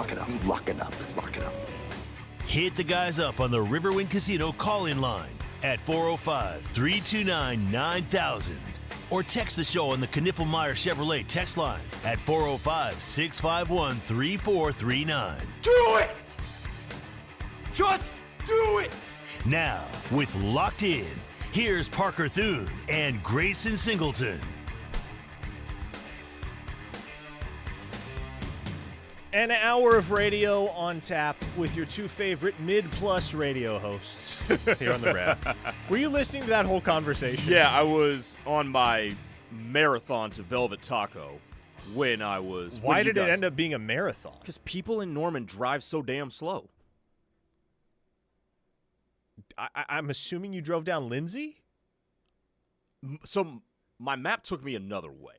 Lock it up. Lock it up. Lock it up. Hit the guys up on the Riverwind Casino call-in line at 405-329-9000 or text the show on the Knippelmeyer Chevrolet text line at 405-651-3439. Do it! Just do it! Now, with Locked In, here's Parker Thune and Grayson Singleton. An hour of radio on tap with your two favorite mid-plus radio hosts here on the Rev. Were you listening to that whole conversation? Yeah, I was on my marathon to Velvet Taco when I was... Why did it end up being a marathon? Because people in Norman drive so damn slow. I'm assuming you drove down Lindsay? So my map took me another way.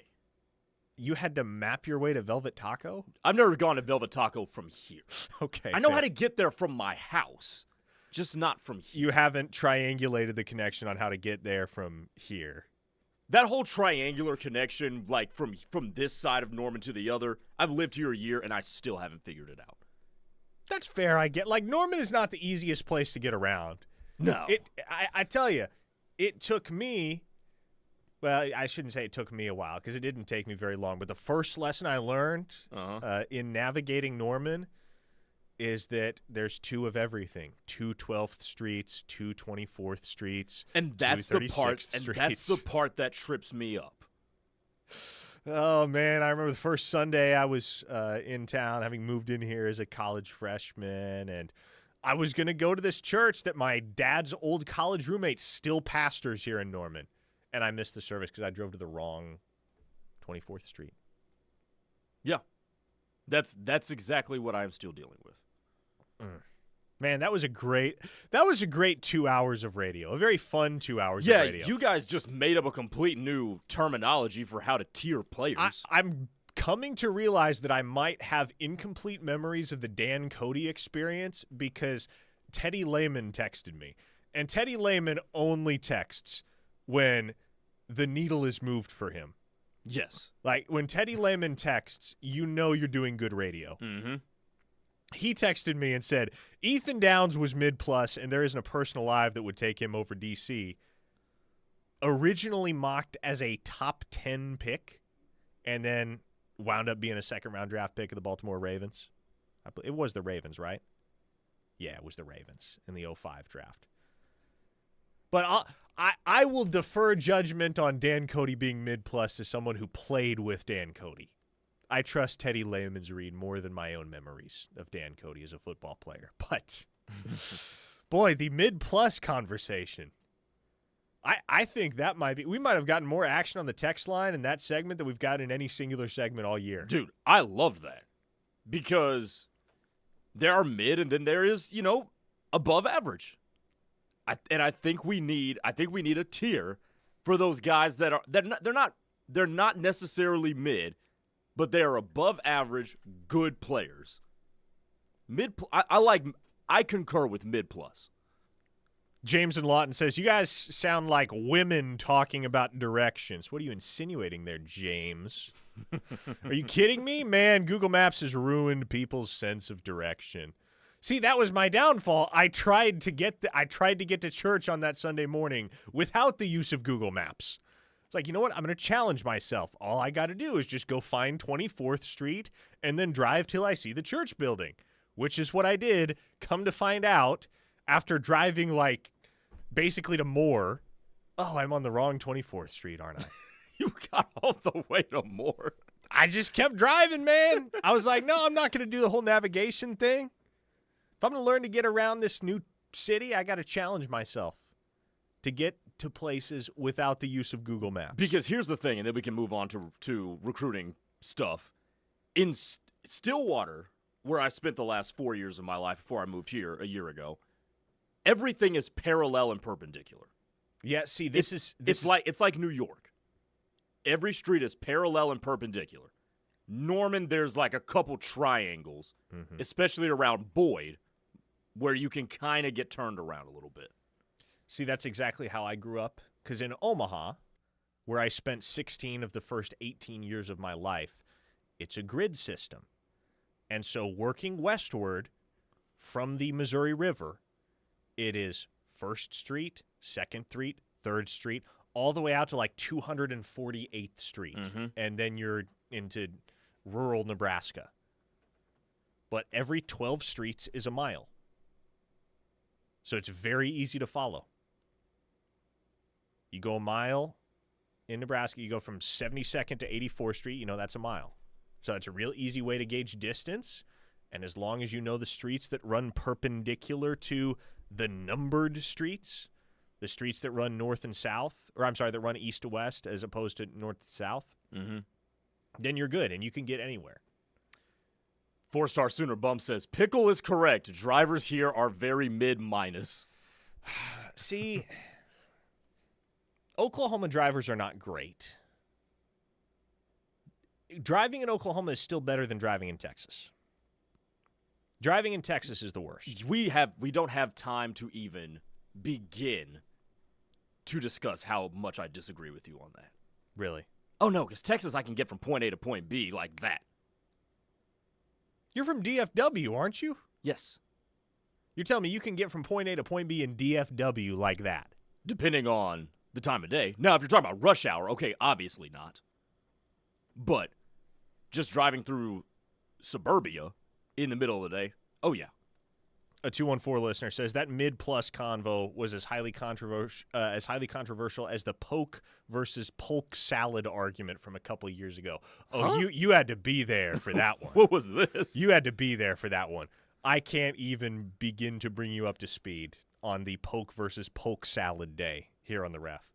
You had to map your way to Velvet Taco? I've never gone to Velvet Taco from here. Okay. I know how to get there from my house, just not from here. You haven't triangulated the connection on how to get there from here. That whole triangular connection, like from this side of Norman to the other, I've lived here a year and I still haven't figured it out. That's fair, I get. Like, Norman is not the easiest place to get around. No. I tell you, it took me... Well, I shouldn't say it took me a while because it didn't take me very long. But the first lesson I learned in navigating Norman is that there's two of everything: 2 12th Streets, 2 24th Streets, and that's the part. Streets. And that's the part that trips me up. Oh man, I remember the first Sunday I was in town, having moved in here as a college freshman, and I was gonna go to this church that my dad's old college roommate still pastors here in Norman. And I missed the service because I drove to the wrong 24th Street. Yeah. That's exactly what I'm still dealing with. Man, that was a great 2 hours of radio. A very fun 2 hours of radio. Yeah, you guys just made up a complete new terminology for how to tier players. I'm coming to realize that I might have incomplete memories of the Dan Cody experience because Teddy Lehman texted me. And Teddy Lehman only texts when the needle is moved for him. Yes. Like, when Teddy Lehman texts, you know you're doing good radio. Mm-hmm. He texted me and said, Ethan Downs was mid-plus, and there isn't a person alive that would take him over DC. Originally mocked as a top 10 pick, and then wound up being a second-round draft pick of the Baltimore Ravens. It was the Ravens, right? Yeah, it was the Ravens in the 05 draft. But I will defer judgment on Dan Cody being mid-plus to someone who played with Dan Cody. I trust Teddy Lehman's read more than my own memories of Dan Cody as a football player. But, boy, the mid-plus conversation. I think that we might have gotten more action on the text line in that segment than we've got in any singular segment all year. Dude, I loved that. Because there are mid and then there is, above average. I think we need a tier for those guys that are they're not necessarily mid, but they are above average good players. I concur with mid plus. James in Lawton says, you guys sound like women talking about directions. What are you insinuating there, James? Are you kidding me? Man, Google Maps has ruined people's sense of direction. See, that was my downfall. I tried to get to church on that Sunday morning without the use of Google Maps. It's like, you know what? I'm going to challenge myself. All I got to do is just go find 24th Street and then drive till I see the church building, which is what I did. Come to find out, after driving basically to Moore, I'm on the wrong 24th Street, aren't I? You got all the way to Moore. I just kept driving, man. I was like, no, I'm not going to do the whole navigation thing. If I'm going to learn to get around this new city, I got to challenge myself to get to places without the use of Google Maps. Because here's the thing, and then we can move on to recruiting stuff. In Stillwater, where I spent the last 4 years of my life before I moved here a year ago, everything is parallel and perpendicular. Yeah, see, it's like New York. Every street is parallel and perpendicular. Norman, there's like a couple triangles, especially around Boyd, where you can kind of get turned around a little bit. See, that's exactly how I grew up. Because in Omaha, where I spent 16 of the first 18 years of my life, it's a grid system. And so working westward from the Missouri River, it is 1st Street, 2nd Street, 3rd Street, all the way out to like 248th Street. And then you're into rural Nebraska. But every 12 streets is a mile. So it's very easy to follow. You go a mile in Nebraska, you go from 72nd to 84th Street, you know that's a mile. So it's a real easy way to gauge distance. And as long as you know the streets that run perpendicular to the numbered streets, the streets that run north and south, or I'm sorry, that run east to west as opposed to north to south, then you're good and you can get anywhere. 4-star Sooner Bum says, Pickle is correct. Drivers here are very mid-minus. See, Oklahoma drivers are not great. Driving in Oklahoma is still better than driving in Texas. Driving in Texas is the worst. We don't have time to even begin to discuss how much I disagree with you on that. Really? Oh, no, because Texas I can get from point A to point B like that. You're from DFW, aren't you? Yes. You're telling me you can get from point A to point B in DFW like that? Depending on the time of day. Now, if you're talking about rush hour, okay, obviously not. But just driving through suburbia in the middle of the day, oh, yeah. A 214 listener says that mid-plus convo was as highly controversial as the poke versus polk salad argument from a couple of years ago. Oh, you had to be there for that one. What was this? You had to be there for that one. I can't even begin to bring you up to speed on the poke versus polk salad day here on the Ref.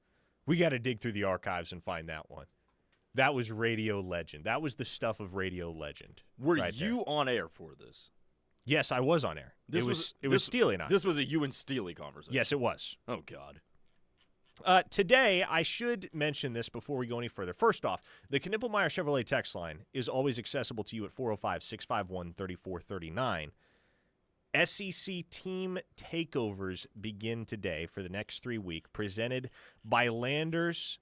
We got to dig through the archives and find that one. That was radio legend. That was the stuff of radio legend. Were you on air for this? Yes, I was on air. It was Steely and I. This was a you and Steely conversation. Yes, it was. Oh, God. Today, I should mention this before we go any further. First off, the Knippelmeyer Chevrolet text line is always accessible to you at 405-651-3439. SEC team takeovers begin today for the next 3 weeks, presented by Landers,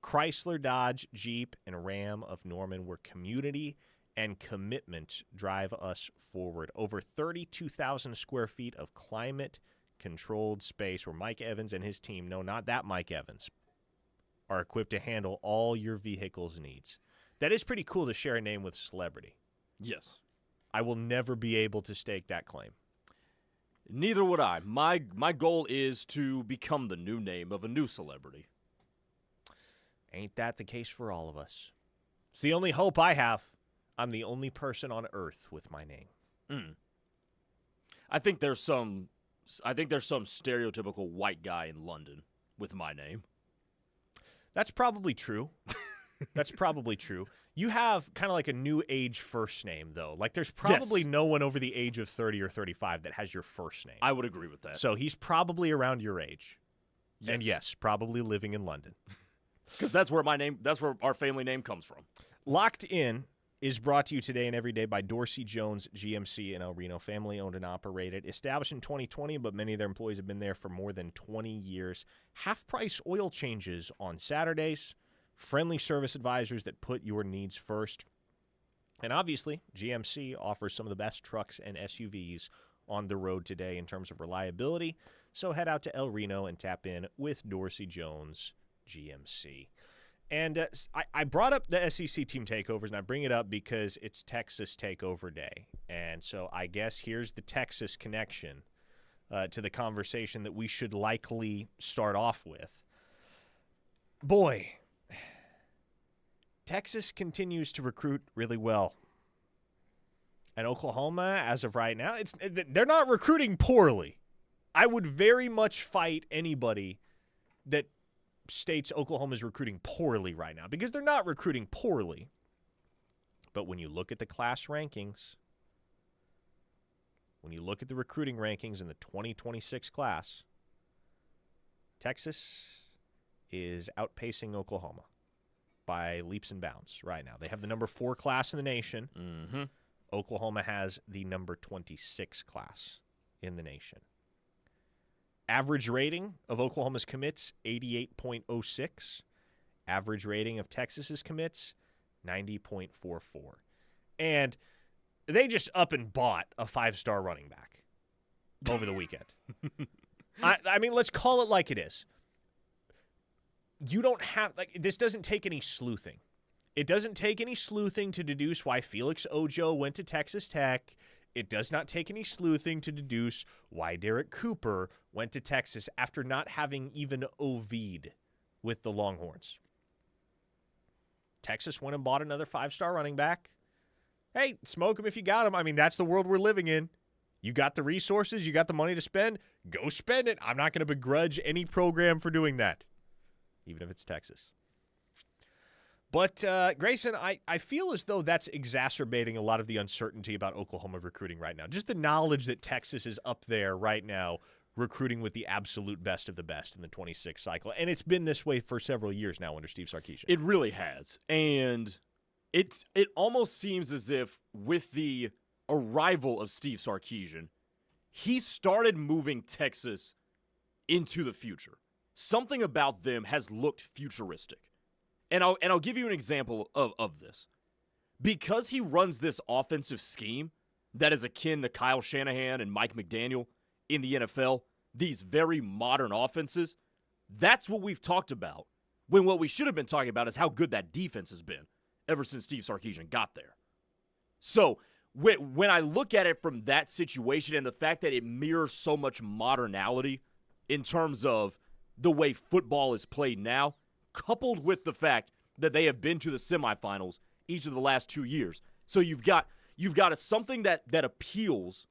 Chrysler, Dodge, Jeep, and Ram of Norman, where community and commitment drive us forward. Over 32,000 square feet of climate-controlled space where Mike Evans and his team, no, not that Mike Evans, are equipped to handle all your vehicle's needs. That is pretty cool to share a name with a celebrity. Yes. I will never be able to stake that claim. Neither would I. My goal is to become the new name of a new celebrity. Ain't that the case for all of us? It's the only hope I have. I'm the only person on earth with my name. I think there's some stereotypical white guy in London with my name. That's probably true. That's probably true. You have kind of like a new age first name, though. Like, there's probably no one over the age of 30 or 35 that has your first name. I would agree with that. So he's probably around your age. Yes. And yes, probably living in London. Because that's where our family name comes from. Locked In is brought to you today and every day by Dorsey Jones GMC in El Reno, family owned and operated. Established in 2020, but many of their employees have been there for more than 20 years. Half-price oil changes on Saturdays. Friendly service advisors that put your needs first. And obviously, GMC offers some of the best trucks and SUVs on the road today in terms of reliability. So head out to El Reno and tap in with Dorsey Jones GMC. And I brought up the SEC team takeovers, and I bring it up because it's Texas Takeover Day. And so I guess here's the Texas connection to the conversation that we should likely start off with. Boy, Texas continues to recruit really well. And Oklahoma, as of right now, they're not recruiting poorly. I would very much fight anybody that states Oklahoma's recruiting poorly right now, because they're not recruiting poorly. But when you look at the class rankings, when you look at the recruiting rankings in the 2026 class, Texas is outpacing Oklahoma by leaps and bounds right now. They have the number 4 class in the nation. Mm-hmm. Oklahoma has the number 26 class in the nation. Average rating of Oklahoma's commits, 88.06. Average rating of Texas's commits, 90.44. And They just up and bought a 5-star running back over the weekend. I mean, let's call it like it is. You don't have, this doesn't take any sleuthing. It doesn't take any sleuthing to deduce why Felix Ojo went to Texas Tech. It does not take any sleuthing to deduce why Derek Cooper went to Texas after not having even OV'd with the Longhorns. Texas went and bought another 5-star running back. Hey, smoke him if you got him. I mean, that's the world we're living in. You got the resources, you got the money to spend, go spend it. I'm not going to begrudge any program for doing that, even if it's Texas. But, Grayson, I feel as though that's exacerbating a lot of the uncertainty about Oklahoma recruiting right now. Just the knowledge that Texas is up there right now recruiting with the absolute best of the best in the 26 cycle. And it's been this way for several years now under Steve Sarkisian. It really has. And it almost seems as if with the arrival of Steve Sarkisian, he started moving Texas into the future. Something about them has looked futuristic. And I'll give you an example of this. Because he runs this offensive scheme that is akin to Kyle Shanahan and Mike McDaniel in the NFL, these very modern offenses, that's what we've talked about. When what we should have been talking about is how good that defense has been ever since Steve Sarkisian got there. So when I look at it from that situation and the fact that it mirrors so much modernality in terms of the way football is played now, coupled with the fact that they have been to the semifinals each of the last 2 years. So you've got something that appeals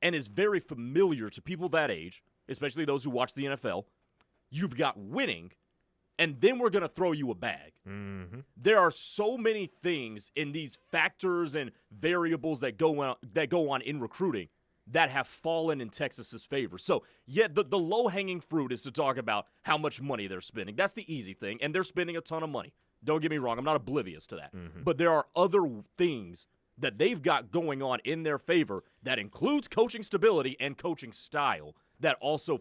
and is very familiar to people that age, especially those who watch the NFL. You've got winning, and then we're going to throw you a bag. Mm-hmm. There are so many things in these factors and variables that go on in recruiting that have fallen in Texas's favor. So, yeah, the low-hanging fruit is to talk about how much money they're spending. That's the easy thing, and they're spending a ton of money. Don't get me wrong. I'm not oblivious to that. Mm-hmm. But there are other things that they've got going on in their favor that includes coaching stability and coaching style that also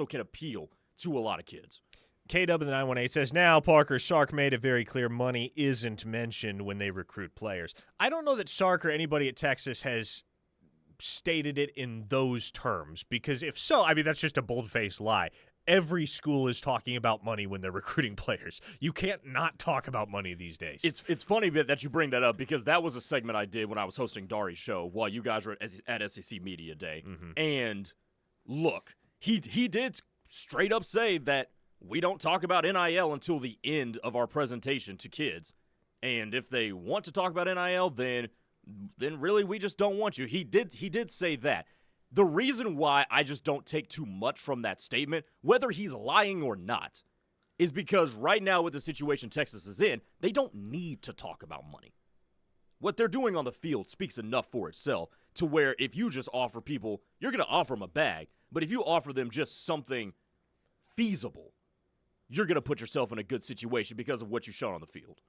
can appeal to a lot of kids. KW in the 918 says, now, Parker, Sark made it very clear money isn't mentioned when they recruit players. I don't know that Sark or anybody at Texas has stated it in those terms, because if so, I mean, that's just a bold-faced lie. Every school is talking about money when they're recruiting players. You can't not talk about money these days. It's funny that you bring that up, because that was a segment I did when I was hosting Dari's show while you guys were at SEC Media Day. Mm-hmm. And look, he did straight up say that we don't talk about NIL until the end of our presentation to kids. And if they want to talk about NIL, then really we just don't want you. He did say that. The reason why I just don't take too much from that statement, whether he's lying or not, is because right now with the situation Texas is in, they don't need to talk about money. What they're doing on the field speaks enough for itself to where if you just offer people, you're going to offer them a bag, but if you offer them just something feasible, you're going to put yourself in a good situation because of what you've shown on the field.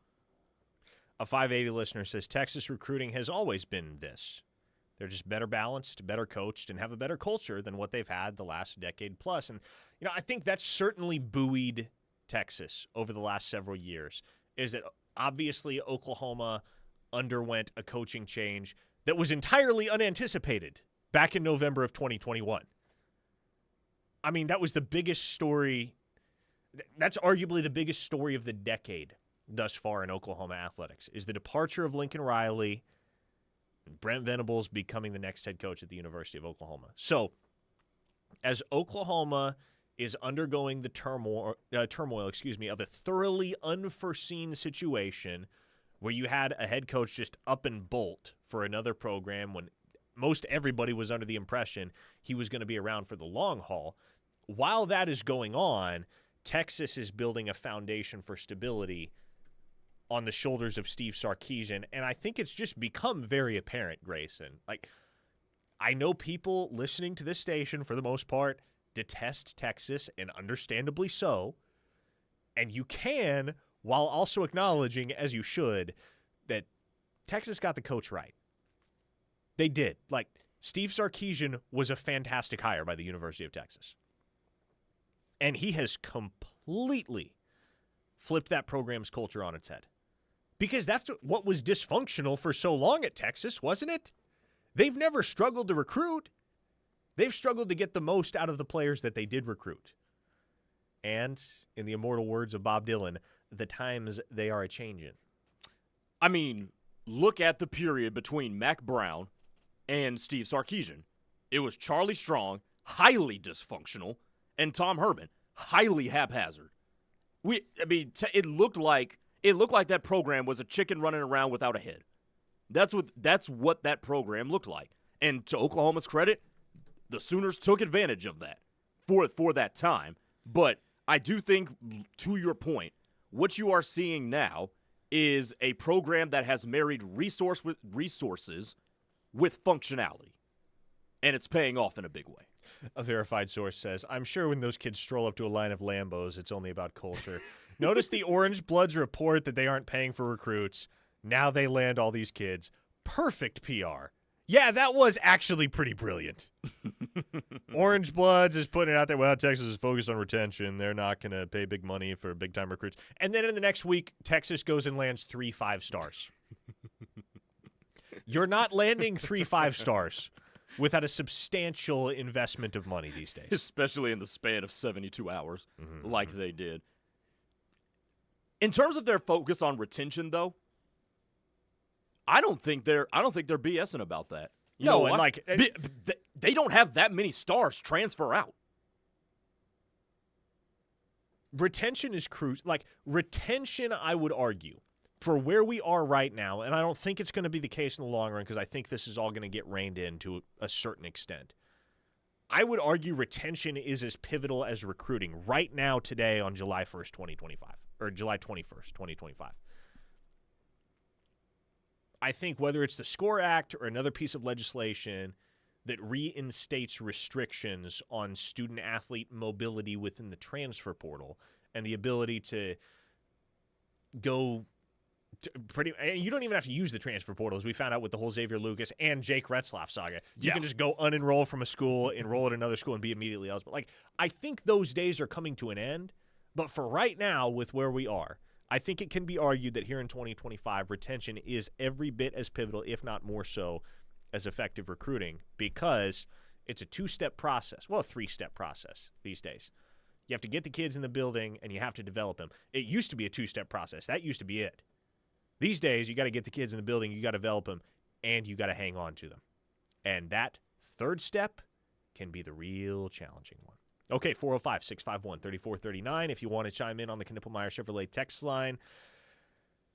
A 580 listener says, Texas recruiting has always been this. They're just better balanced, better coached, and have a better culture than what they've had the last decade plus. And, I think that's certainly buoyed Texas over the last several years, is that obviously Oklahoma underwent a coaching change that was entirely unanticipated back in November of 2021. I mean, that was the biggest story. That's arguably the biggest story of the decade thus far in Oklahoma athletics, is the departure of Lincoln Riley, Brent Venables becoming the next head coach at the University of Oklahoma. So, as Oklahoma is undergoing the turmoil, of a thoroughly unforeseen situation where you had a head coach just up and bolt for another program when most everybody was under the impression he was going to be around for the long haul, while that is going on, Texas is building a foundation for stability on the shoulders of Steve Sarkisian, and I think it's just become very apparent, Grayson. I know people listening to this station, for the most part, detest Texas, and understandably so, and you can, while also acknowledging, as you should, that Texas got the coach right. They did. Steve Sarkisian was a fantastic hire by the University of Texas. And he has completely flipped that program's culture on its head. Because that's what was dysfunctional for so long at Texas, wasn't it? They've never struggled to recruit. They've struggled to get the most out of the players that they did recruit. And, in the immortal words of Bob Dylan, the times they are a-changin'. I mean, look at the period between Mac Brown and Steve Sarkisian. It was Charlie Strong, highly dysfunctional, and Tom Herman, highly haphazard. It looked like that program was a chicken running around without a head. That's what that program looked like. And to Oklahoma's credit, the Sooners took advantage of that for that time. But I do think, to your point, what you are seeing now is a program that has married resources with functionality. And it's paying off in a big way. A verified source says, I'm sure when those kids stroll up to a line of Lambos, it's only about culture. Notice the Orange Bloods report that they aren't paying for recruits. Now they land all these kids. Perfect PR. Yeah, that was actually pretty brilliant. Orange Bloods is putting it out there, well, Texas is focused on retention. They're not going to pay big money for big-time recruits. And then in the next week, Texas goes and lands 3 5-stars. You're not landing 3 5-stars without a substantial investment of money these days. Especially in the span of 72 hours, like they did. In terms of their focus on retention, though, I don't think they're BSing about that. They don't have that many stars transfer out. Retention is crucial. Retention, I would argue, for where we are right now, and I don't think it's going to be the case in the long run because I think this is all going to get reined in to a certain extent. I would argue retention is as pivotal as recruiting right now, today, on July 1st, 2025, or July 21st, 2025. I think whether it's the SCORE Act or another piece of legislation that reinstates restrictions on student-athlete mobility within the transfer portal and the ability to go you don't even have to use the transfer portal, as we found out with the whole Xavier Lucas and Jake Retzlaff saga. You can just go unenroll from a school, enroll at another school, and be immediately eligible. I think those days are coming to an end, but for right now, with where we are, I think it can be argued that here in 2025, retention is every bit as pivotal, if not more so, as effective recruiting, because it's a 2-step process. Well, a 3-step process these days. You have to get the kids in the building, and you have to develop them. It used to be a 2-step process. That used to be it. These days, you got to get the kids in the building, you got to develop them, and you got to hang on to them. And that 3rd step can be the real challenging one. Okay, 405-651-3439 if you want to chime in on the Knippelmeyer Chevrolet text line.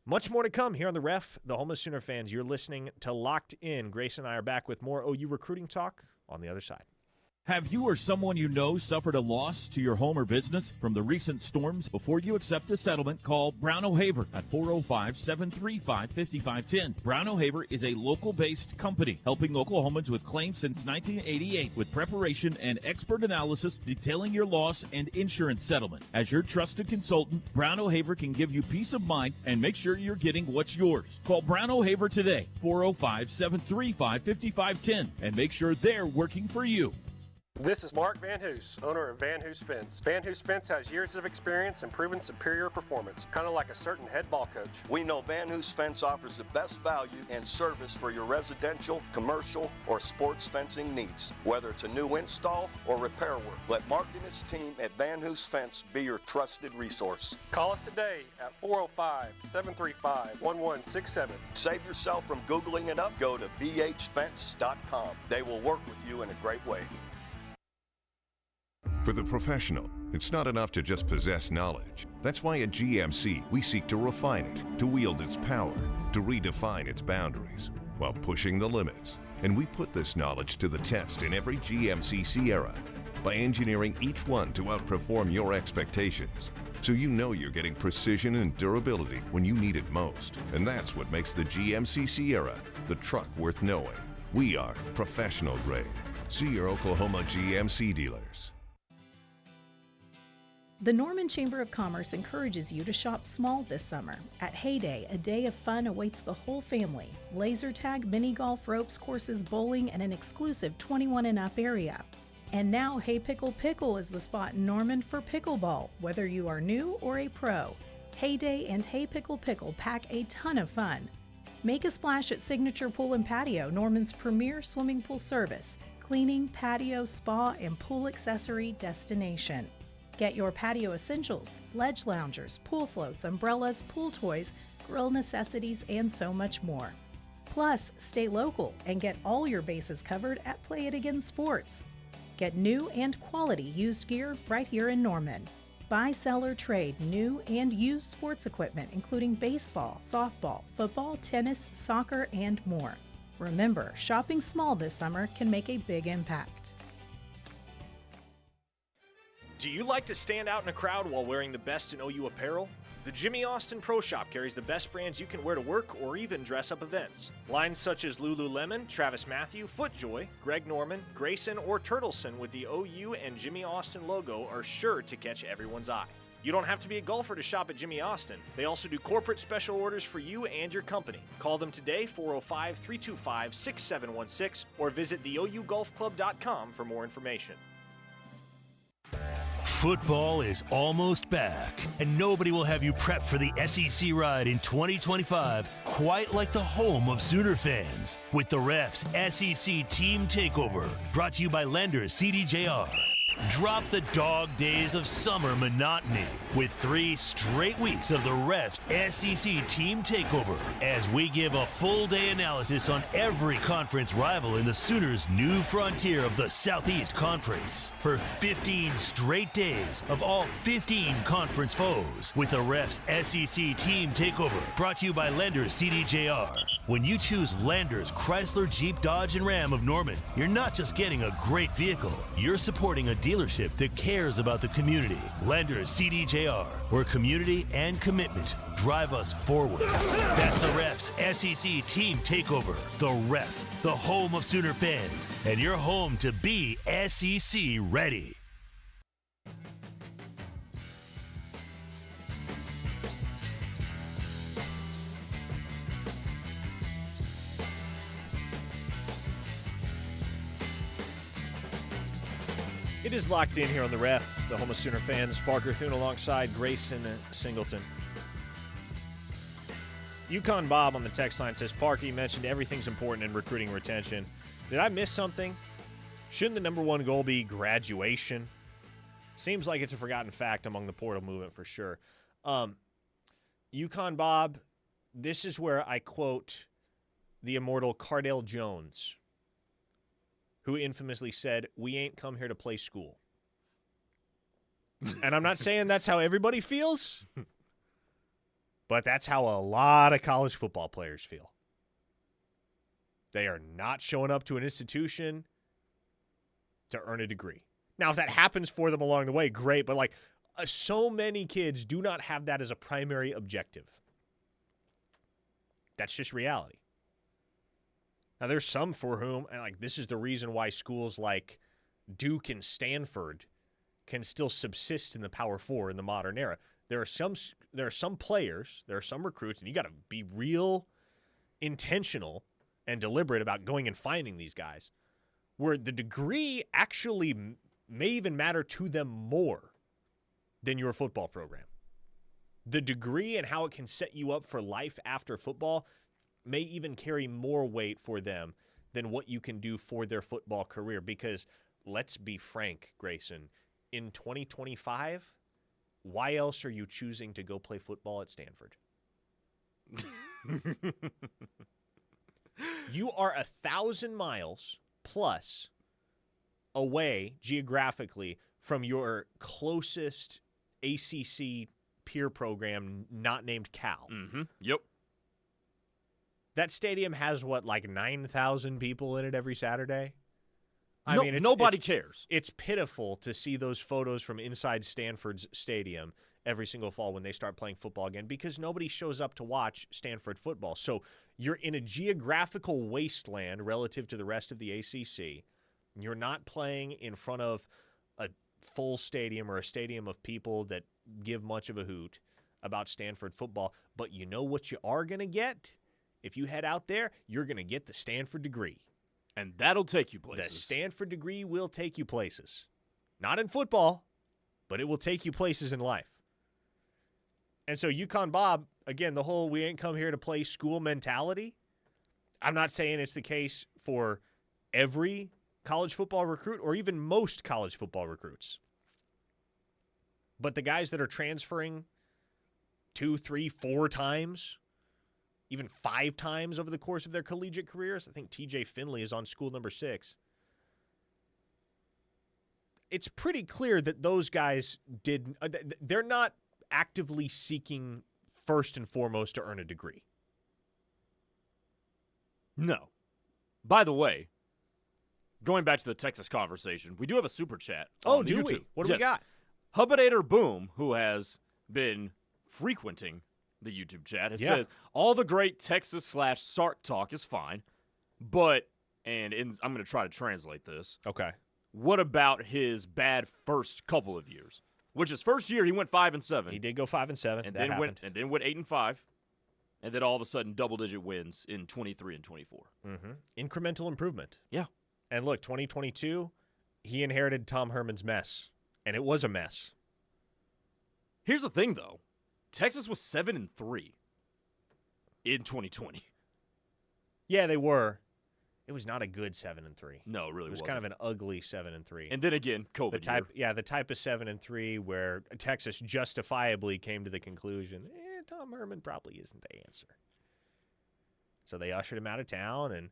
Much more to come here on The Ref. The Homeless Sooner fans, you're listening to Locked In. Grayson and I are back with more OU recruiting talk on the other side. Have you or someone you know suffered a loss to your home or business from the recent storms? Before you accept a settlement, call Brown O'Haver at 405-735-5510. Brown O'Haver is a local-based company helping Oklahomans with claims since 1988 with preparation and expert analysis detailing your loss and insurance settlement. As your trusted consultant, Brown O'Haver can give you peace of mind and make sure you're getting what's yours. Call Brown O'Haver today, 405-735-5510, and make sure they're working for you. This is Mark Van Hoos, owner of Van Hoos Fence. Van Hoos Fence has years of experience and proven superior performance, kind of like a certain head ball coach. We know Van Hoos Fence offers the best value and service for your residential, commercial, or sports fencing needs. Whether it's a new install or repair work, let Mark and his team at Van Hoos Fence be your trusted resource. Call us today at 405-735-1167. Save yourself from Googling it up. Go to vhfence.com. They will work with you in a great way. For the professional, it's not enough to just possess knowledge. That's why at GMC, we seek to refine it, to wield its power, to redefine its boundaries, while pushing the limits. And we put this knowledge to the test in every GMC Sierra by engineering each one to outperform your expectations. So you know you're getting precision and durability when you need it most. And that's what makes the GMC Sierra the truck worth knowing. We are professional grade. See your Oklahoma GMC dealers. The Norman Chamber of Commerce encourages you to shop small this summer. At Heyday, a day of fun awaits the whole family. Laser tag, mini golf, ropes courses, bowling, and an exclusive 21 and up area. And now Hey Pickle Pickle is the spot in Norman for pickleball, whether you are new or a pro. Heyday and Hey Pickle Pickle pack a ton of fun. Make a splash at Signature Pool and Patio, Norman's premier swimming pool service, cleaning, patio, spa, and pool accessory destination. Get your patio essentials, ledge loungers, pool floats, umbrellas, pool toys, grill necessities, and so much more. Plus, stay local and get all your bases covered at Play It Again Sports. Get new and quality used gear right here in Norman. Buy, sell, or trade new and used sports equipment, including baseball, softball, football, tennis, soccer, and more. Remember, shopping small this summer can make a big impact. Do you like to stand out in a crowd while wearing the best in OU apparel? The Jimmy Austin Pro Shop carries the best brands you can wear to work or even dress up events. Lines such as Lululemon, Travis Mathew, FootJoy, Greg Norman, Grayson, or Turtleson with the OU and Jimmy Austin logo are sure to catch everyone's eye. You don't have to be a golfer to shop at Jimmy Austin. They also do corporate special orders for you and your company. Call them today, 405-325-6716, or visit theougolfclub.com for more information. Football is almost back, and nobody will have you prepped for the SEC ride in 2025 quite like the home of Sooner fans. With the Refs SEC Team Takeover, brought to you by lenders CDJR. Drop the dog days of summer monotony with 3 straight weeks of the Refs SEC Team Takeover as we give a full-day analysis on every conference rival in the Sooners' new frontier of the Southeast Conference. For 15 straight days of all 15 conference foes with the Refs SEC Team Takeover, brought to you by lenders CDJR. When you choose Landers Chrysler Jeep Dodge and Ram of Norman, you're not just getting a great vehicle, you're supporting a dealership that cares about the community. Lenders CDJR, where community and commitment drive us forward. That's the Refs SEC Team Takeover. The Ref, the home of Sooner fans, and your home to be SEC ready. It is locked in here on the Ref, the home of Sooner fans. Parker Thune alongside Grayson and Singleton. Yukon Bob on the text line says, Parker, you mentioned everything's important in recruiting retention. Did I miss something? Shouldn't the number one goal be graduation? Seems like it's a forgotten fact among the portal movement for sure. Yukon Bob, this is where I quote the immortal Cardale Jones, who infamously said, "We ain't come here to play school." And I'm not saying that's how everybody feels, but that's how a lot of college football players feel. They are not showing up to an institution to earn a degree. Now, if that happens for them along the way, great, but so many kids do not have that as a primary objective. That's just reality. Now, there's some for whom, and this is the reason why schools like Duke and Stanford can still subsist in the Power Four in the modern era. There are some players, there are some recruits, and you got to be real intentional and deliberate about going and finding these guys, where the degree actually may even matter to them more than your football program. The degree and how it can set you up for life after football may even carry more weight for them than what you can do for their football career. Because let's be frank, Grayson, in 2025, why else are you choosing to go play football at Stanford? You are 1,000 miles plus away geographically from your closest ACC peer program not named Cal. Mm-hmm. Yep. That stadium has, 9,000 people in it every Saturday? Nobody cares. It's pitiful to see those photos from inside Stanford's stadium every single fall when they start playing football again, because nobody shows up to watch Stanford football. So you're in a geographical wasteland relative to the rest of the ACC. You're not playing in front of a full stadium or a stadium of people that give much of a hoot about Stanford football. But you know what you are going to get? If you head out there, you're going to get the Stanford degree. And that'll take you places. The Stanford degree will take you places. Not in football, but it will take you places in life. And so UConn Bob, again, the whole we ain't come here to play school mentality, I'm not saying it's the case for every college football recruit or even most college football recruits. But the guys that are transferring 2, 3, 4 times, even 5 times over the course of their collegiate careers, I think TJ Finley is on school number 6. It's pretty clear that those guys they're not actively seeking first and foremost to earn a degree. No. By the way, going back to the Texas conversation, we do have a super chat. Oh, on do YouTube. we? What do we got? Hubinator Boom, who has been frequenting the YouTube chat, has said, all the great Texas/Sark talk is fine, but, I'm going to try to translate this. Okay. What about his bad first couple of years? Which his first year, he went 5-7. He did go 5-7. And that happened. then went 8-5. And then all of a sudden, double-digit wins in 23 and 24. Mm-hmm. Incremental improvement. Yeah. And look, 2022, he inherited Tom Herman's mess, and it was a mess. Here's the thing, though. Texas was 7-3 in 2020. Yeah, they were. It was not a good 7-3. No, it really wasn't. It was kind of an ugly 7-3. And then again, COVID. The type of 7-3 where Texas justifiably came to the conclusion, Tom Herman probably isn't the answer. So they ushered him out of town, and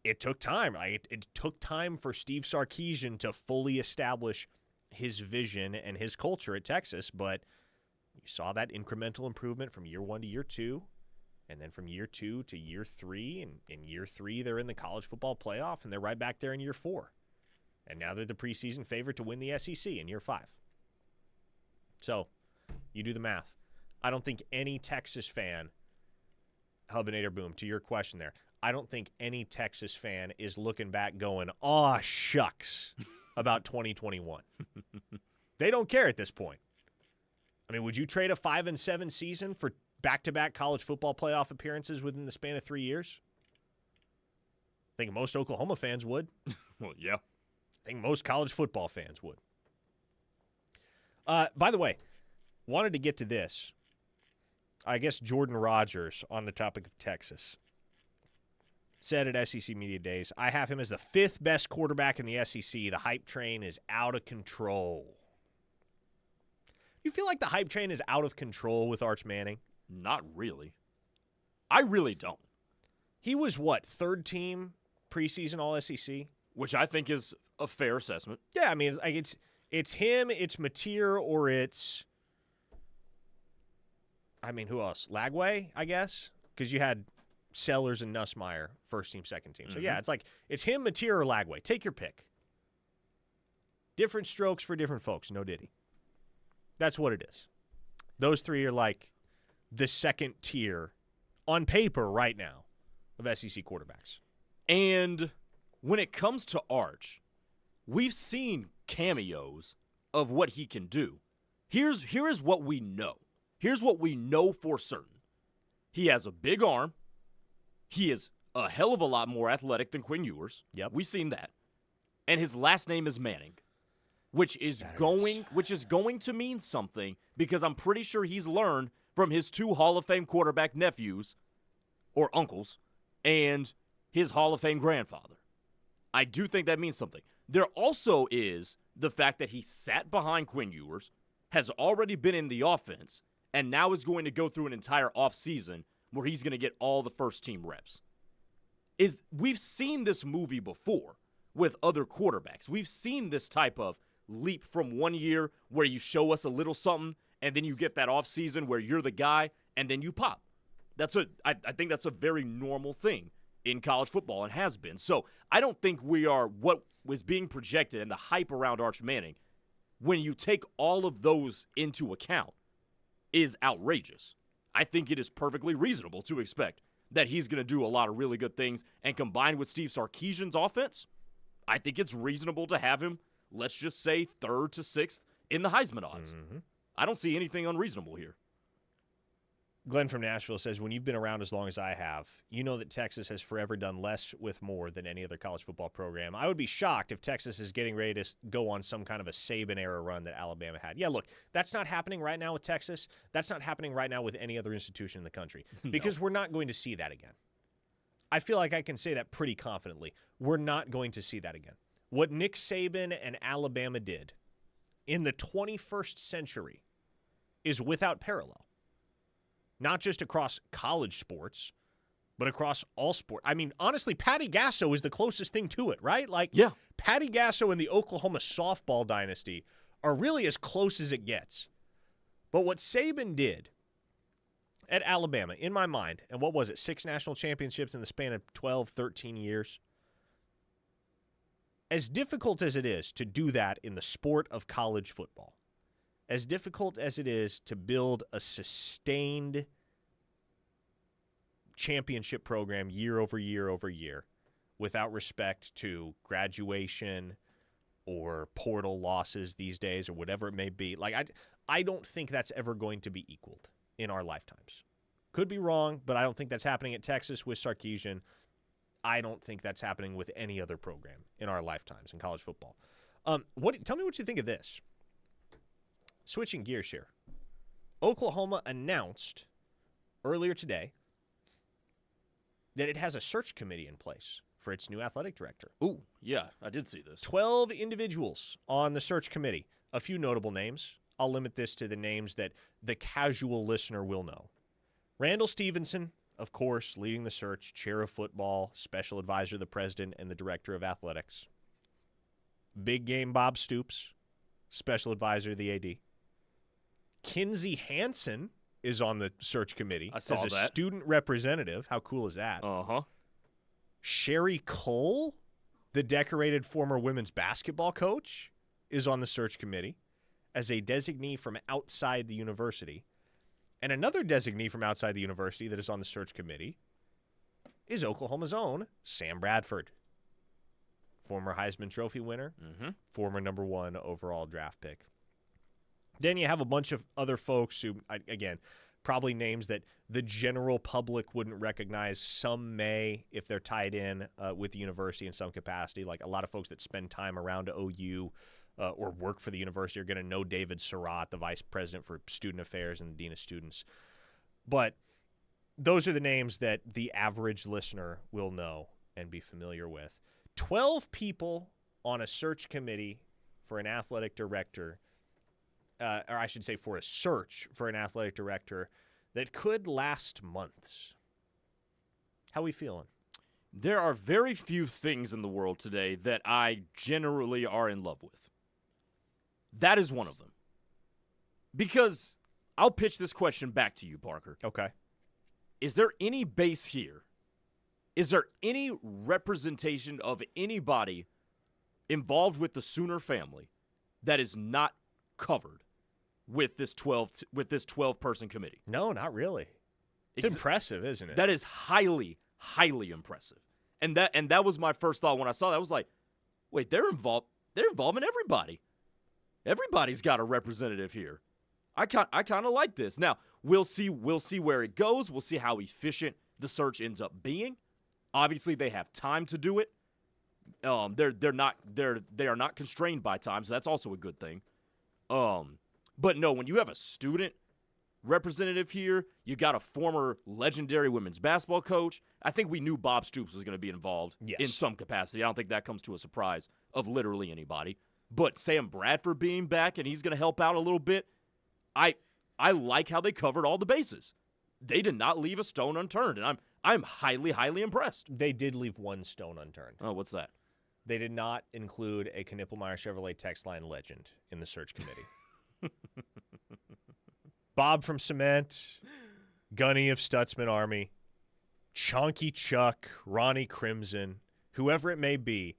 it took time. It took time for Steve Sarkisian to fully establish his vision and his culture at Texas, but you saw that incremental improvement from year 1 to year 2. And then from year 2 to year 3, and in year 3, they're in the college football playoff, and they're right back there in year 4. And now they're the preseason favorite to win the SEC in year 5. So, you do the math. I don't think any Texas fan, Hubinator Boom, to your question there, I don't think any Texas fan is looking back going, aw, shucks, about 2021. They don't care at this point. I mean, would you trade a 5-7 season for back-to-back college football playoff appearances within the span of 3 years? I think most Oklahoma fans would. Well, yeah. I think most college football fans would. By the way, wanted to get to this. I guess Jordan Rodgers, on the topic of Texas, said at SEC Media Days, I have him as the 5th best quarterback in the SEC. The hype train is out of control. You feel like the hype train is out of control with Arch Manning? Not really. I really don't. He was what, 3rd team preseason All-SEC? Which I think is a fair assessment. Yeah, I mean, it's him, it's Mateer, or it's, who else? Lagway, I guess? Because you had Sellers and Nussmeier, 1st team, 2nd team. So, yeah, it's him, Mateer, or Lagway. Take your pick. Different strokes for different folks. No diddy. That's what it is. Those 3 are like the 2nd tier on paper right now of SEC quarterbacks. And when it comes to Arch, we've seen cameos of what he can do. Here is what we know. Here's what we know for certain. He has a big arm. He is a hell of a lot more athletic than Quinn Ewers. Yep. We've seen that. And his last name is Manning, which is going to mean something because I'm pretty sure he's learned from his 2 Hall of Fame quarterback nephews or uncles and his Hall of Fame grandfather. I do think that means something. There also is the fact that he sat behind Quinn Ewers, has already been in the offense, and now is going to go through an entire offseason where he's going to get all the first-team reps. We've seen this movie before with other quarterbacks. We've seen this type of leap from one year where you show us a little something, and then you get that offseason where you're the guy, and then you pop. I think that's a very normal thing in college football and has been. So I don't think we are what was being projected and the hype around Arch Manning, when you take all of those into account, is outrageous. I think it is perfectly reasonable to expect that he's going to do a lot of really good things, and combined with Steve Sarkisian's offense, I think it's reasonable to have him, let's just say, 3rd to 6th in the Heisman odds. Mm-hmm. I don't see anything unreasonable here. Glenn from Nashville says, when you've been around as long as I have, you know that Texas has forever done less with more than any other college football program. I would be shocked if Texas is getting ready to go on some kind of a Saban-era run that Alabama had. Yeah, look, that's not happening right now with Texas. That's not happening right now with any other institution in the country because we're not going to see that again. I feel like I can say that pretty confidently. We're not going to see that again. What Nick Saban and Alabama did in the 21st century is without parallel. Not just across college sports, but across all sports. I mean, honestly, Patty Gasso is the closest thing to it, right? Like, yeah. Patty Gasso and the Oklahoma softball dynasty are really as close as it gets. But what Saban did at Alabama, in my mind, and what was it, 6 national championships in the span of 12, 13 years? As difficult as it is to do that in the sport of college football, as difficult as it is to build a sustained championship program year over year over year without respect to graduation or portal losses these days or whatever it may be, like I don't think that's ever going to be equaled in our lifetimes. Could be wrong, but I don't think that's happening at Texas with Sarkisian. I don't think that's happening with any other program in our lifetimes in college football. Tell me what you think of this. Switching gears here. Oklahoma announced earlier today that it has a search committee in place for its new athletic director. Ooh, yeah, I did see this. 12 individuals on the search committee. A few notable names. I'll limit this to the names that the casual listener will know. Randall Stevenson, of course, leading the search, chair of football, special advisor to the president and the director of athletics. Big game Bob Stoops, special advisor to the AD. Kinsey Hansen is on the search committee as a student representative. How cool is that? Uh-huh. Sherry Cole, the decorated former women's basketball coach, is on the search committee as a designee from outside the university. And another designee from outside the university that is on the search committee is Oklahoma's own Sam Bradford, former Heisman Trophy winner, former number 1 overall draft pick. Then you have a bunch of other folks who, again, probably names that the general public wouldn't recognize. Some may if they're tied in with the university in some capacity. Like a lot of folks that spend time around OU or work for the university are going to know David Surratt, the vice president for student affairs and the dean of students. But those are the names that the average listener will know and be familiar with. 12 people on a search committee for an athletic director, or I should say for a search for an athletic director that could last months. How we feeling? There are very few things in the world today that I generally are in love with. That is one of them. Because I'll pitch this question back to you, Parker. Okay. Is there any base here? Is there any representation of anybody involved with the Sooner family that is not covered with this 12-person committee? No, not really. It's impressive, isn't it? That is highly, highly impressive. And that was my first thought when I saw that. I was like, wait, they're involving everybody. Everybody's got a representative here. I kind of like this. Now, we'll see where it goes. We'll see how efficient the search ends up being. Obviously, they have time to do it. They are not constrained by time, so that's also a good thing. But no, when you have a student representative here, you got a former legendary women's basketball coach. I think we knew Bob Stoops was going to be involved in some capacity. I don't think that comes to a surprise of literally anybody. But Sam Bradford being back and he's going to help out a little bit, I like how they covered all the bases. They did not leave a stone unturned, and I'm highly, highly impressed. They did leave one stone unturned. Oh, what's that? They did not include a Knippelmeyer Chevrolet text line legend in the search committee. Bob from Cement, Gunny of Stutzman Army, Chonky Chuck, Ronnie Crimson, whoever it may be,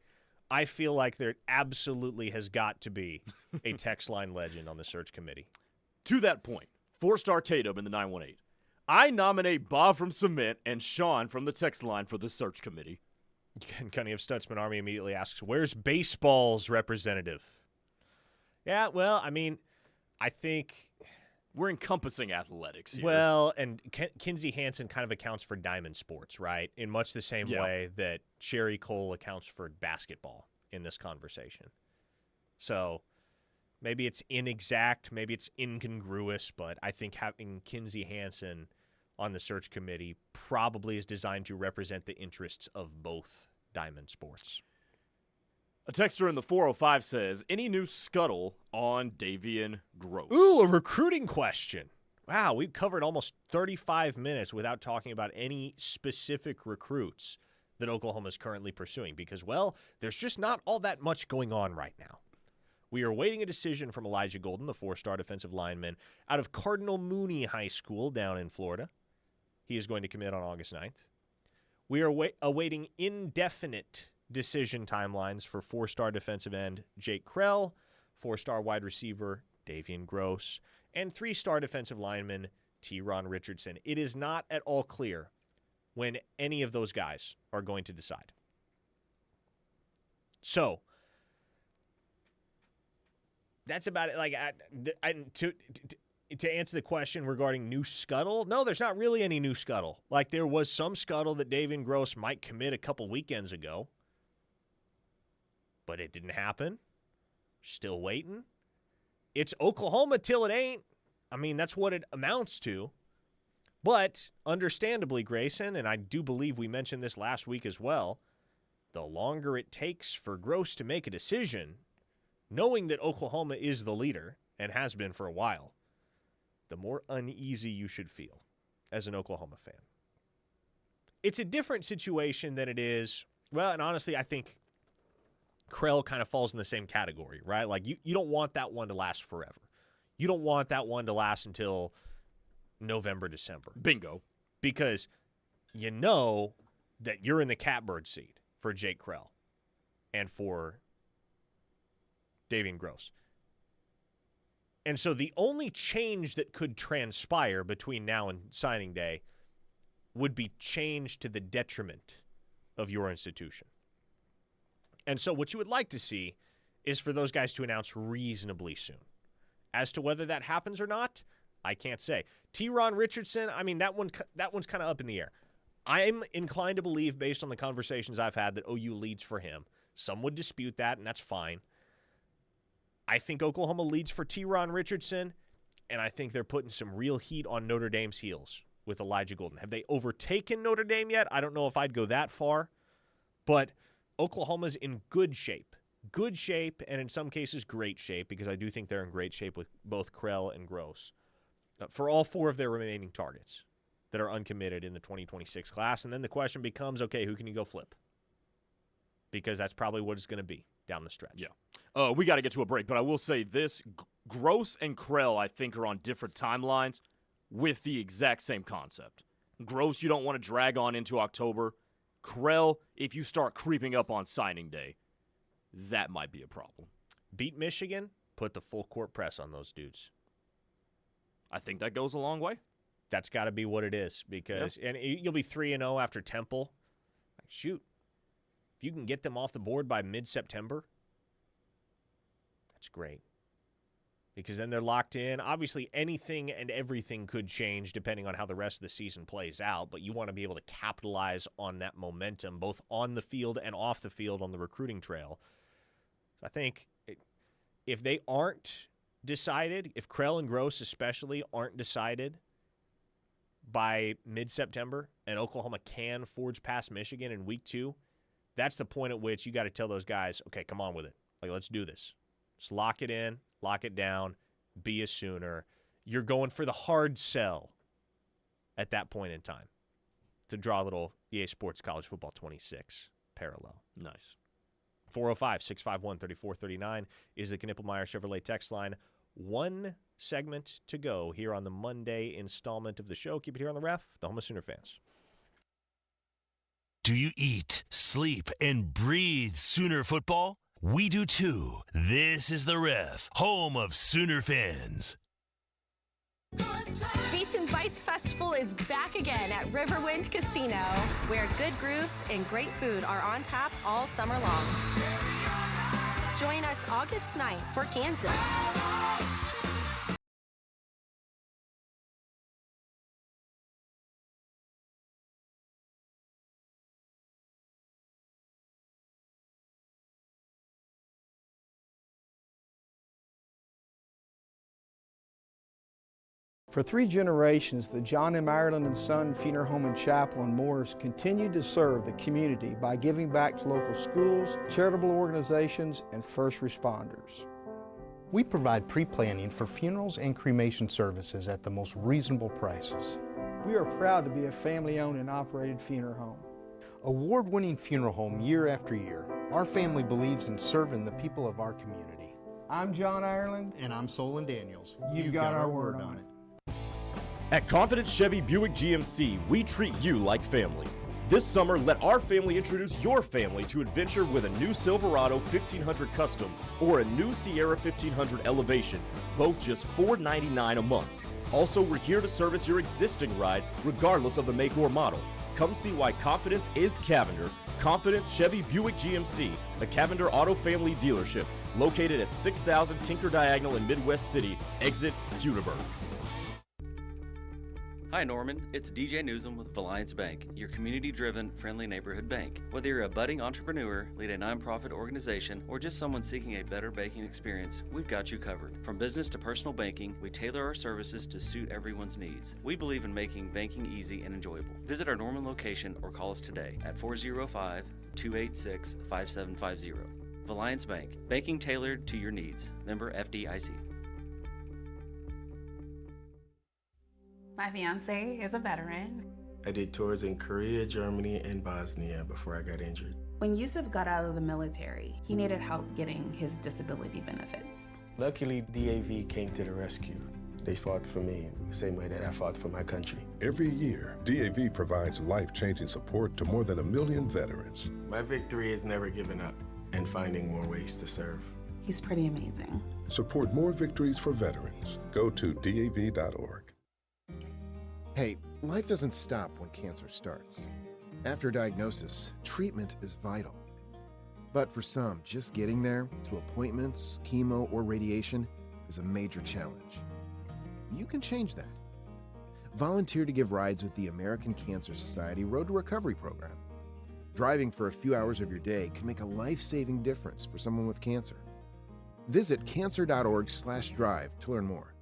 I feel like there absolutely has got to be a text line legend on the search committee. To that point, 4-star K-Dub in the 918. I nominate Bob from Cement and Sean from the text line for the search committee. Gunny of Stutzman Army immediately asks, where's baseball's representative? Yeah, well, I mean, I think We're encompassing athletics here. Well, and Kinsey Hansen kind of accounts for diamond sports, right? In much the same way that Sherry Cole accounts for basketball in this conversation. So maybe it's inexact, maybe it's incongruous, but I think having Kinsey Hansen on the search committee probably is designed to represent the interests of both diamond sports. A texter in the 405 says, any new scuttle on Davian Gross? Ooh, a recruiting question. Wow, we've covered almost 35 minutes without talking about any specific recruits that Oklahoma is currently pursuing because, well, there's just not all that much going on right now. We are awaiting a decision from Elijah Golden, the 4-star defensive lineman out of Cardinal Mooney High School down in Florida. He is going to commit on August 9th. We are awaiting indefinite decision timelines for 4-star defensive end Jake Krell, 4-star wide receiver Davian Gross, and 3-star defensive lineman T-Ron Richardson. It is not at all clear when any of those guys are going to decide. So, that's about it. Like, to answer the question regarding new scuttle, no, there's not really any new scuttle. Like, there was some scuttle that Davian Gross might commit a couple weekends ago. But it didn't happen. Still waiting. It's Oklahoma till it ain't. I mean, that's what it amounts to. But understandably, Grayson, and I do believe we mentioned this last week as well, the longer it takes for Gross to make a decision, knowing that Oklahoma is the leader and has been for a while, the more uneasy you should feel as an Oklahoma fan. It's a different situation than it is, well, and honestly, I think Krell kind of falls in the same category, right? Like, you don't want that one to last forever. You don't want that one to last until November, December. Bingo. Because you know that you're in the catbird seat for Jake Krell and for Davian Gross. And so the only change that could transpire between now and signing day would be change to the detriment of your institution. And so what you would like to see is for those guys to announce reasonably soon. As to whether that happens or not, I can't say. T-Ron Richardson, I mean, that one's kind of up in the air. I'm inclined to believe, based on the conversations I've had, that OU leads for him. Some would dispute that, and that's fine. I think Oklahoma leads for T-Ron Richardson, and I think they're putting some real heat on Notre Dame's heels with Elijah Golden. Have they overtaken Notre Dame yet? I don't know if I'd go that far, but Oklahoma's in good shape, and in some cases great shape, because I do think they're in great shape with both Krell and Gross for all 4 of their remaining targets that are uncommitted in the 2026 class. And then the question becomes, okay, who can you go flip? Because that's probably what it's going to be down the stretch. Yeah. We got to get to a break, but I will say this. Gross and Krell, I think, are on different timelines with the exact same concept. Gross, you don't want to drag on into October. Krell, if you start creeping up on signing day, that might be a problem. Beat Michigan, put the full court press on those dudes. I think that goes a long way. That's got to be what it is, because and you'll be 3-0 after Temple. Shoot, if you can get them off the board by mid-September, that's great. Because then they're locked in. Obviously, anything and everything could change depending on how the rest of the season plays out, but you want to be able to capitalize on that momentum, both on the field and off the field on the recruiting trail. So I think if they aren't decided, if Krell and Gross especially aren't decided by mid-September and Oklahoma can forge past Michigan in week 2, that's the point at which you got to tell those guys, okay, come on with it. Like, let's do this. Just lock it in, lock it down, be a Sooner. You're going for the hard sell at that point in time to draw a little EA Sports College Football 26 parallel. Nice. 405-651-3439 is the Knippelmeyer Chevrolet text line. 1 segment to go here on the Monday installment of the show. Keep it here on the Ref, the home of Sooner fans. Do you eat, sleep, and breathe Sooner football? We do too. This is the Ref, home of Sooner fans. Beats and Bites Festival is back again at Riverwind Casino, where good grooves and great food are on tap all summer long. Join us August 9th for Kansas. For 3 generations, the John M. Ireland & Son Funeral Home and Chapel in Morris continued to serve the community by giving back to local schools, charitable organizations, and first responders. We provide pre-planning for funerals and cremation services at the most reasonable prices. We are proud to be a family-owned and operated funeral home. Award-winning funeral home year after year, our family believes in serving the people of our community. I'm John Ireland. And I'm Solon Daniels. You've got our word on it. At Confidence Chevy Buick GMC, we treat you like family. This summer, let our family introduce your family to adventure with a new Silverado 1500 Custom or a new Sierra 1500 Elevation, both just $499 a month. Also, we're here to service your existing ride, regardless of the make or model. Come see why Confidence is Cavender. Confidence Chevy Buick GMC, a Cavender Auto Family dealership, located at 6000 Tinker Diagonal in Midwest City, exit Hudaburg. Hi Norman, it's DJ Newsom with Alliance Bank, your community-driven, friendly neighborhood bank. Whether you're a budding entrepreneur, lead a nonprofit organization, or just someone seeking a better banking experience, we've got you covered. From business to personal banking, we tailor our services to suit everyone's needs. We believe in making banking easy and enjoyable. Visit our Norman location or call us today at 405-286-5750. Alliance Bank, banking tailored to your needs. Member FDIC. My fiance is a veteran. I did tours in Korea, Germany, and Bosnia before I got injured. When Yusuf got out of the military, he needed help getting his disability benefits. Luckily, DAV came to the rescue. They fought for me the same way that I fought for my country. Every year, DAV provides life-changing support to more than 1 million veterans. My victory is never giving up and finding more ways to serve. He's pretty amazing. Support more victories for veterans. Go to DAV.org. Hey, life doesn't stop when cancer starts. After diagnosis, treatment is vital. But for some, just getting there, to appointments, chemo, or radiation, is a major challenge. You can change that. Volunteer to give rides with the American Cancer Society Road to Recovery program. Driving for a few hours of your day can make a life-saving difference for someone with cancer. Visit cancer.org/drive to learn more.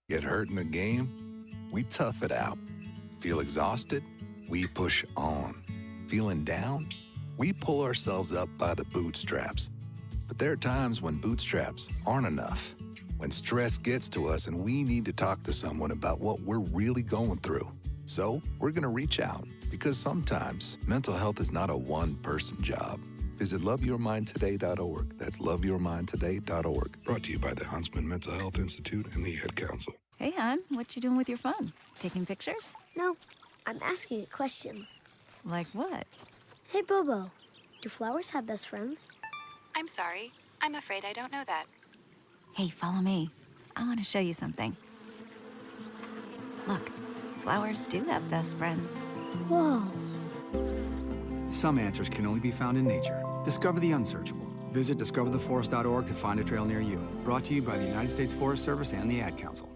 Get hurt in the game? We tough it out. Feel exhausted? We push on. Feeling down? We pull ourselves up by the bootstraps. But there are times when bootstraps aren't enough. When stress gets to us and we need to talk to someone about what we're really going through. So we're going to reach out, because sometimes mental health is not a one-person job. Visit loveyourmindtoday.org. That's loveyourmindtoday.org. Brought to you by the Huntsman Mental Health Institute and the Ad Council. Hey, hon, what you doing with your phone? Taking pictures? No, I'm asking it questions. Like what? Hey, Bobo, do flowers have best friends? I'm sorry. I'm afraid I don't know that. Hey, follow me. I want to show you something. Look, flowers do have best friends. Whoa. Some answers can only be found in nature. Discover the unsearchable. Visit discovertheforest.org to find a trail near you. Brought to you by the United States Forest Service and the Ad Council.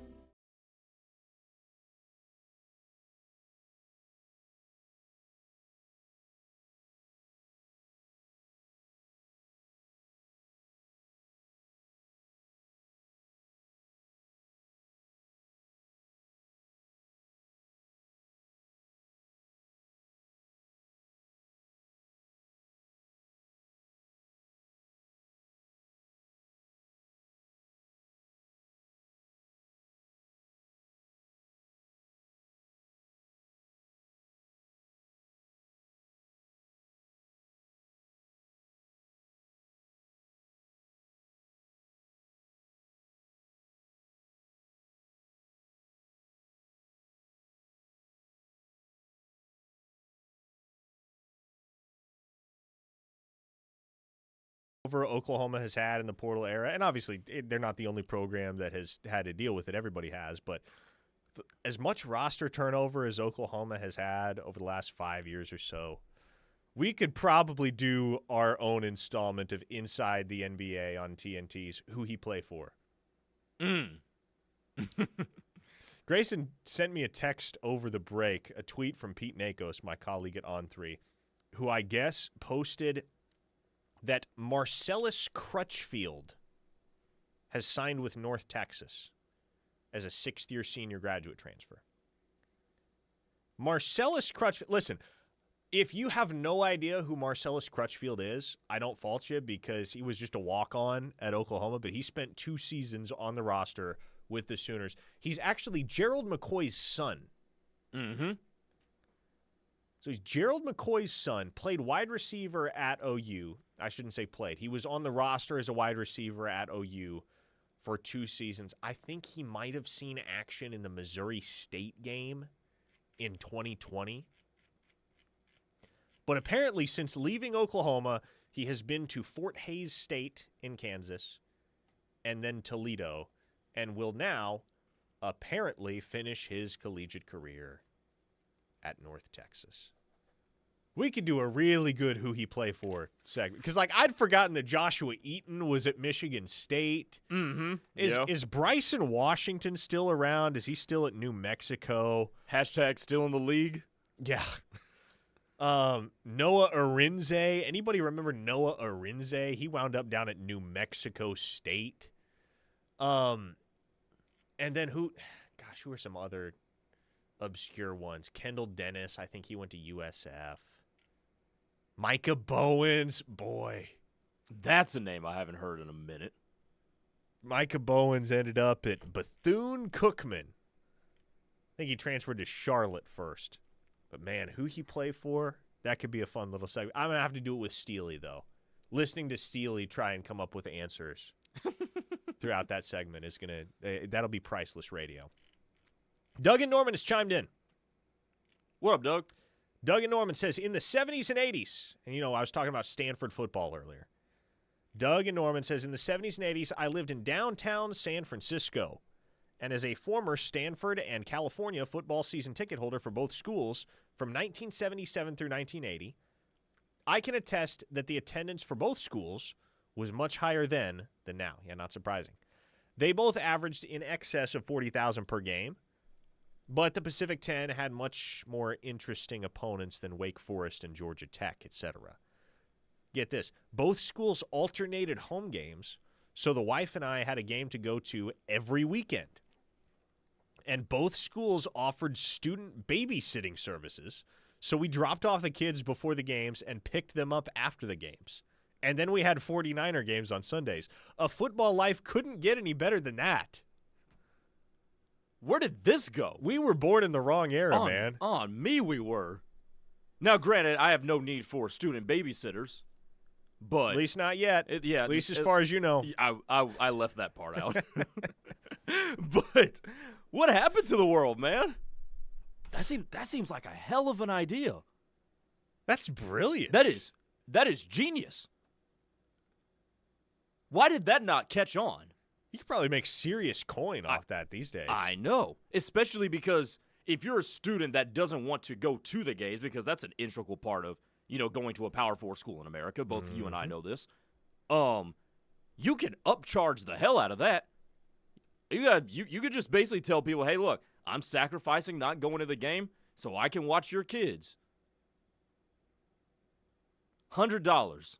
Oklahoma has had in the portal era, and obviously they're not the only program that has had to deal with it. Everybody has, but as much roster turnover as Oklahoma has had over the last 5 years or so, we could probably do our own installment of Inside the NBA on TNT's Who He Play For. Grayson sent me a text over the break, a tweet from Pete Nakos, my colleague at On3, who I guess posted that Marcellus Crutchfield has signed with North Texas. as a sixth-year senior graduate transfer. Marcellus Crutchfield. Listen, if you have no idea who Marcellus Crutchfield is, I don't fault you because he was just a walk-on at Oklahoma, but he spent 2 seasons on the roster with the Sooners. He's actually Gerald McCoy's son. Mm-hmm. So he's Gerald McCoy's son, played wide receiver at OU. I shouldn't say played. He was on the roster as a wide receiver at OU for 2 seasons. I think he might have seen action in the Missouri State game in 2020. But apparently, since leaving Oklahoma, he has been to Fort Hays State in Kansas and then Toledo, and will now apparently finish his collegiate career at North Texas. We could do a really good who he play for segment. Because, I'd forgotten that Joshua Eaton was at Michigan State. Mm-hmm. Is Bryson Washington still around? Is he still at New Mexico? Hashtag still in the league? Yeah. Noah Arinze. Anybody remember Noah Arinze? He wound up down at New Mexico State. And then who are some other obscure ones? Kendall Dennis, I think he went to USF. Micah Bowens, boy. That's a name I haven't heard in a minute. Micah Bowens ended up at Bethune-Cookman. I think he transferred to Charlotte first. But, man, who he play for, that could be a fun little segment. I'm going to have to do it with Steely, though. Listening to Steely try and come up with answers throughout that segment is going to that'll be priceless radio. Doug in Norman has chimed in. What up, Doug? Doug in Norman says, in the 70s and 80s, and, I was talking about Stanford football earlier. Doug in Norman says, in the 70s and 80s, I lived in downtown San Francisco. And as a former Stanford and California football season ticket holder for both schools from 1977 through 1980, I can attest that the attendance for both schools was much higher then than now. Yeah, not surprising. They both averaged in excess of 40,000 per game, but the Pacific 10 had much more interesting opponents than Wake Forest and Georgia Tech, etc. Get this. Both schools alternated home games, so the wife and I had a game to go to every weekend. And both schools offered student babysitting services, so we dropped off the kids before the games and picked them up after the games. And then we had 49er games on Sundays. A football life couldn't get any better than that. Where did this go? We were born in the wrong era, man. On me we were. Now, granted, I have no need for student babysitters, but... At least not yet. At least as far as you know. I left that part out. But what happened to the world, man? That seems like a hell of an idea. That's brilliant. That is genius. Why did that not catch on? You could probably make serious coin off that these days. I know, especially because if you're a student that doesn't want to go to the games, because that's an integral part of, going to a Power 4 school in America, both you and I know this, you can upcharge the hell out of that. You could just basically tell people, hey, look, I'm sacrificing not going to the game so I can watch your kids. $100.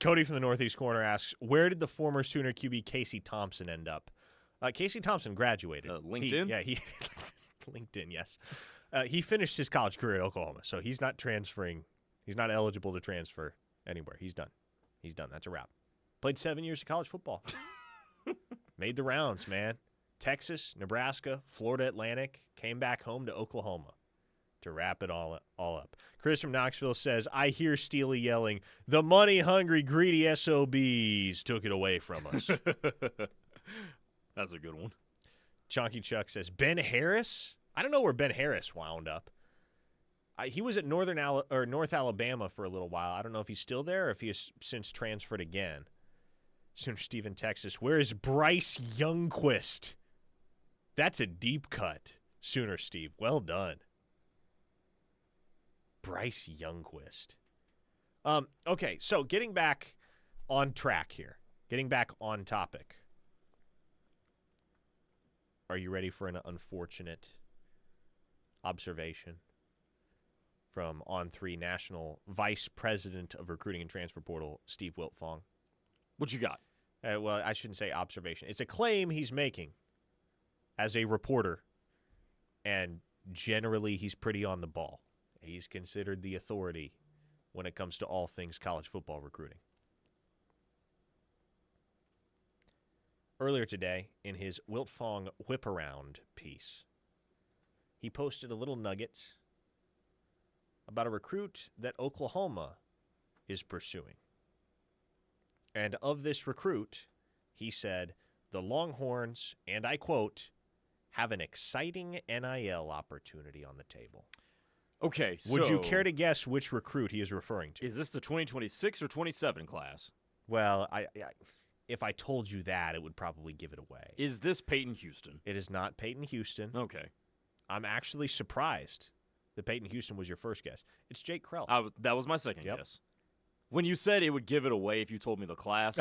Cody from the Northeast Corner asks, where did the former Sooner QB Casey Thompson end up? Casey Thompson graduated. LinkedIn? He LinkedIn, yes. He finished his college career at Oklahoma, so he's not transferring. He's not eligible to transfer anywhere. He's done. That's a wrap. Played 7 years of college football. Made the rounds, man. Texas, Nebraska, Florida Atlantic, came back home to Oklahoma to wrap it all up. Chris from Knoxville says, I hear Steely yelling, the money-hungry, greedy SOBs took it away from us. That's a good one. Chonky Chuck says, Ben Harris? I don't know where Ben Harris wound up. He was at North Alabama for a little while. I don't know if he's still there or if he has since transferred again. Sooner Steve in Texas. Where is Bryce Youngquist? That's a deep cut, Sooner Steve. Well done. Bryce Youngquist. Okay, so getting back on track here. Getting back on topic. Are you ready for an unfortunate observation from On3 National Vice President of Recruiting and Transfer Portal, Steve Wiltfong? What you got? Well, I shouldn't say observation. It's a claim he's making as a reporter, and generally he's pretty on the ball. He's considered the authority when it comes to all things college football recruiting. Earlier today, in his Wiltfong Whip-Around piece, he posted a little nugget about a recruit that Oklahoma is pursuing. And of this recruit, he said, the Longhorns, and I quote, have an exciting NIL opportunity on the table. Okay, so... Would you care to guess which recruit he is referring to? Is this the 2026 or 27 class? Well, if I told you that, it would probably give it away. Is this Peyton Houston? It is not Peyton Houston. Okay. I'm actually surprised that Peyton Houston was your first guess. It's Jake Krell. That was my second guess. When you said it would give it away if you told me the class,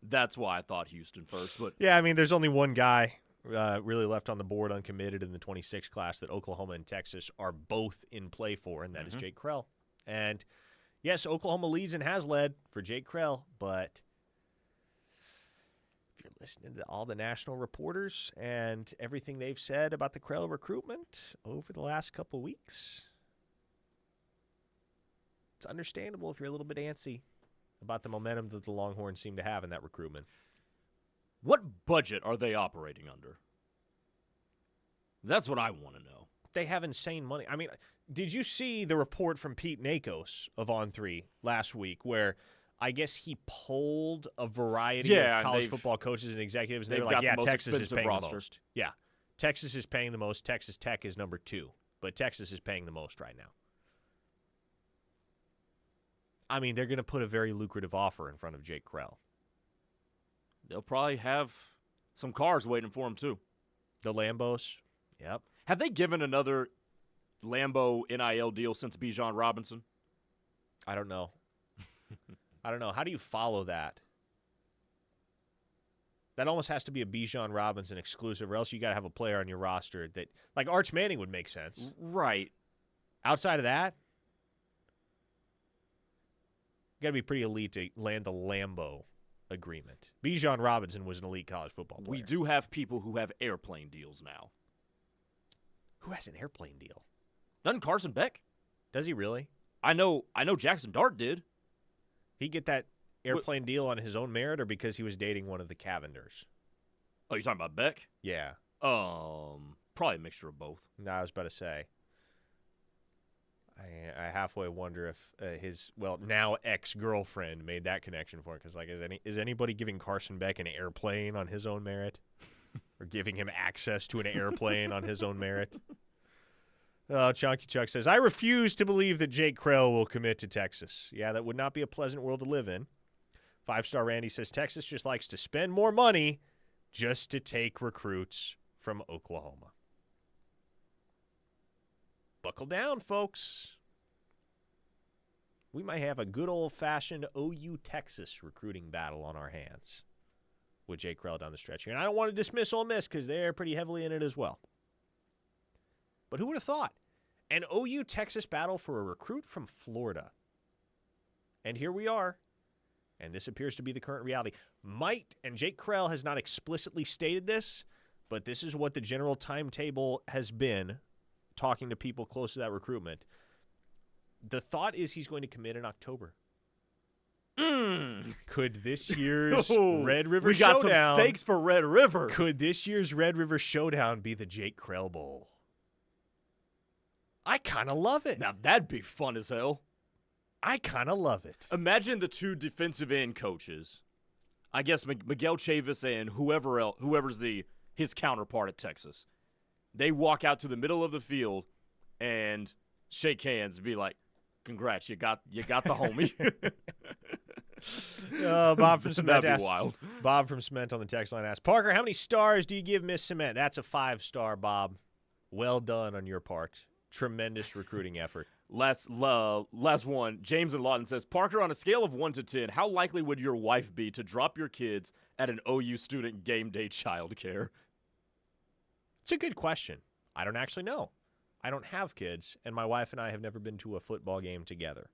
that's why I thought Houston first. But yeah, I mean, there's only one guy really left on the board uncommitted in the 26 class that Oklahoma and Texas are both in play for, and that is Jake Krell. And yes, Oklahoma leads and has led for Jake Krell, but if you're listening to all the national reporters and everything they've said about the Krell recruitment over the last couple weeks, it's understandable if you're a little bit antsy about the momentum that the Longhorns seem to have in that recruitment. What budget are they operating under? That's what I want to know. They have insane money. I mean, did you see the report from Pete Nakos of On3 last week where I guess he polled a variety of college football coaches and executives, and they were like, yeah, Texas is paying the most. Yeah, Texas is paying the most. Texas Tech is number 2, but Texas is paying the most right now. I mean, they're going to put a very lucrative offer in front of Jake Krell. They'll probably have some cars waiting for him, too. The Lambos. Yep. Have they given another Lambo NIL deal since Bijan Robinson? I don't know. I don't know. How do you follow that? That almost has to be a Bijan Robinson exclusive, or else you got to have a player on your roster that, like Arch Manning would make sense. Right. Outside of that, you got to be pretty elite to land the Lambo agreement. Bijan Robinson was an elite college football player. We do have people who have airplane deals now. Who has an airplane deal? Doesn't Carson Beck? Does he really? I know Jackson Dart did. He get that airplane deal on his own merit or because he was dating one of the Cavenders? Oh, you're talking about Beck? Yeah. Probably a mixture of both. No, I was about to say. I halfway wonder if his, now ex-girlfriend made that connection for him. Because, like, is anybody giving Carson Beck an airplane on his own merit? Or giving him access to an airplane on his own merit? Chunky Chuck says, I refuse to believe that Jake Krell will commit to Texas. Yeah, that would not be a pleasant world to live in. 5-star Randy says, Texas just likes to spend more money just to take recruits from Oklahoma. Buckle down, folks. We might have a good old-fashioned OU Texas recruiting battle on our hands with Jake Krell down the stretch here. And I don't want to dismiss Ole Miss because they're pretty heavily in it as well. But who would have thought? An OU Texas battle for a recruit from Florida. And here we are. And this appears to be the current reality. And Jake Krell has not explicitly stated this, but this is what the general timetable has been, talking to people close to that recruitment. The thought is he's going to commit in October. Could this year's Red River Showdown... We got some stakes for Red River. Could this year's Red River Showdown be the Jake Krell Bowl? I kind of love it. Now, that'd be fun as hell. I kind of love it. Imagine the two defensive end coaches. I guess Miguel Chavis and whoever's his counterpart at Texas. They walk out to the middle of the field and shake hands and be like, congrats, you got the homie. Bob from Cement That'd be wild. Bob from Cement on the text line asks, Parker, how many stars do you give Miss Cement? That's a 5-star, Bob. Well done on your part. Tremendous recruiting effort. Last one. James in Lawton says, Parker, on a scale of 1 to 10, how likely would your wife be to drop your kids at an OU student game day childcare? It's a good question. I don't actually know. I don't have kids, and my wife and I have never been to a football game together.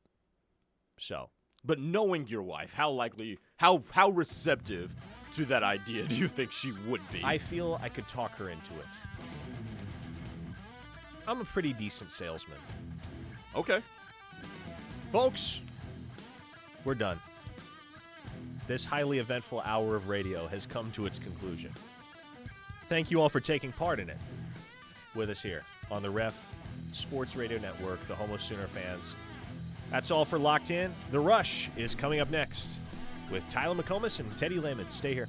So. But knowing your wife, how likely, how receptive to that idea do you think she would be? I feel I could talk her into it. I'm a pretty decent salesman. Okay. Folks, we're done. This highly eventful hour of radio has come to its conclusion. Thank you all for taking part in it with us here on the Ref Sports Radio Network, the home of Sooner fans. That's all for Locked In. The Rush is coming up next with Tyler McComas and Teddy Lehman. Stay here.